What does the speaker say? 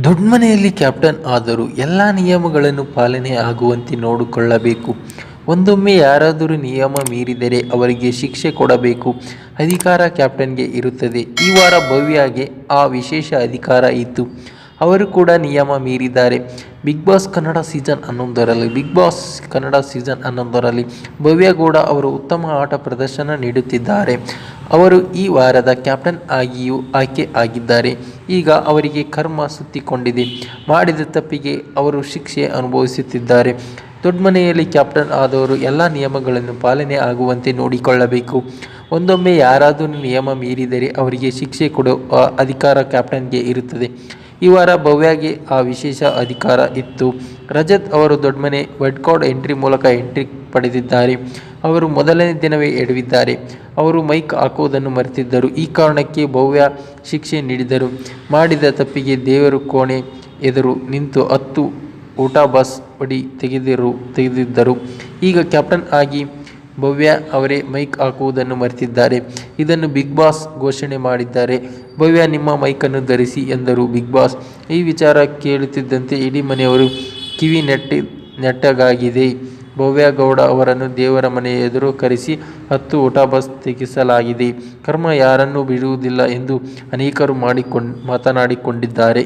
ದೊಡ್ಡ ಮನೆಯಲ್ಲಿ ಕ್ಯಾಪ್ಟನ್ ಆದರೂ ಎಲ್ಲ ನಿಯಮಗಳನ್ನು ಪಾಲನೆ ಆಗುವಂತೆ ನೋಡಿಕೊಳ್ಳಬೇಕು. ಒಂದೊಮ್ಮೆ ಯಾರಾದರೂ ನಿಯಮ ಮೀರಿದರೆ ಅವರಿಗೆ ಶಿಕ್ಷೆ ಕೊಡಬೇಕು ಅಧಿಕಾರ ಕ್ಯಾಪ್ಟನ್ಗೆ ಇರುತ್ತದೆ. ಈ ವಾರ ಭವ್ಯಗೆ ಆ ವಿಶೇಷ ಅಧಿಕಾರ ಇತ್ತು. ಅವರು ಕೂಡ ನಿಯಮ ಮೀರಿದ್ದಾರೆ. ಬಿಗ್ ಬಾಸ್ ಕನ್ನಡ ಸೀಸನ್ 11ರಲ್ಲಿ ಭವ್ಯ ಗೌಡ ಅವರು ಉತ್ತಮ ಆಟ ಪ್ರದರ್ಶನ ನೀಡುತ್ತಿದ್ದಾರೆ. ಅವರು ಈ ವಾರದ ಕ್ಯಾಪ್ಟನ್ ಆಗಿಯೂ ಆಯ್ಕೆ ಆಗಿದ್ದಾರೆ. ಈಗ ಅವರಿಗೆ ಕರ್ಮ ಸುತ್ತಿಕೊಂಡಿದೆ. ಮಾಡಿದ ತಪ್ಪಿಗೆ ಅವರು ಶಿಕ್ಷೆ ಅನುಭವಿಸುತ್ತಿದ್ದಾರೆ. ದೊಡ್ಡ ಮನೆಯಲ್ಲಿ ಕ್ಯಾಪ್ಟನ್ ಆದವರು ಎಲ್ಲ ನಿಯಮಗಳನ್ನು ಪಾಲನೆ ಆಗುವಂತೆ ನೋಡಿಕೊಳ್ಳಬೇಕು. ಒಂದೊಮ್ಮೆ ಯಾರಾದರೂ ನಿಯಮ ಮೀರಿದರೆ ಅವರಿಗೆ ಶಿಕ್ಷೆ ಕೊಡುವ ಅಧಿಕಾರ ಕ್ಯಾಪ್ಟನ್ಗೆ ಇರುತ್ತದೆ. ಈ ವಾರ ಭವ್ಯಗೆ ಆ ವಿಶೇಷ ಅಧಿಕಾರ ಇತ್ತು. ರಜತ್ ಅವರು ದೊಡ್ಡಮನೆ ವೈಲ್ಡ್ ಕಾರ್ಡ್ ಎಂಟ್ರಿ ಮೂಲಕ ಎಂಟ್ರಿ ಪಡೆದಿದ್ದಾರೆ. ಅವರು ಮೊದಲನೇ ದಿನವೇ ಎಡವಿದ್ದಾರೆ. ಅವರು ಮೈಕ್ ಹಾಕುವುದನ್ನು ಮರೆತಿದ್ದರು. ಈ ಕಾರಣಕ್ಕೆ ಭವ್ಯ ಶಿಕ್ಷೆ ನೀಡಿದರು. ಮಾಡಿದ ತಪ್ಪಿಗೆ ದೇವರು ಕೋಣೆ ಎದುರು ನಿಂತು 10 ಊಟ ಬಸ್ ಹೊಡಿ ತೆಗೆದಿದ್ದರು. ಈಗ ಕ್ಯಾಪ್ಟನ್ ಆಗಿ ಭವ್ಯ ಅವರೇ ಮೈಕ್ ಹಾಕುವುದನ್ನು ಮರೆತಿದ್ದಾರೆ. ಇದನ್ನು ಬಿಗ್ ಬಾಸ್ ಘೋಷಣೆ ಮಾಡಿದ್ದಾರೆ. ಭವ್ಯ ನಿಮ್ಮ ಮೈಕನ್ನು ಧರಿಸಿ ಎಂದರು ಬಿಗ್ ಬಾಸ್. ಈ ವಿಚಾರ ಕೇಳುತ್ತಿದ್ದಂತೆ ಇಡೀ ಮನೆಯವರು ಕಿವಿ ನೆಟ್ಟಗಾಗಿದೆ. ಭವ್ಯ ಗೌಡ ಅವರನ್ನು ದೇವರ ಮನೆಯ ಎದುರು ಕರೆಸಿ 10 ಊಟ ಬಸ್ ತೆಗೆಸಲಾಗಿದೆ. ಕರ್ಮ ಯಾರನ್ನೂ ಬಿಡುವುದಿಲ್ಲ ಎಂದು ಅನೇಕರು ಮಾತನಾಡಿಕೊಂಡಿದ್ದಾರೆ.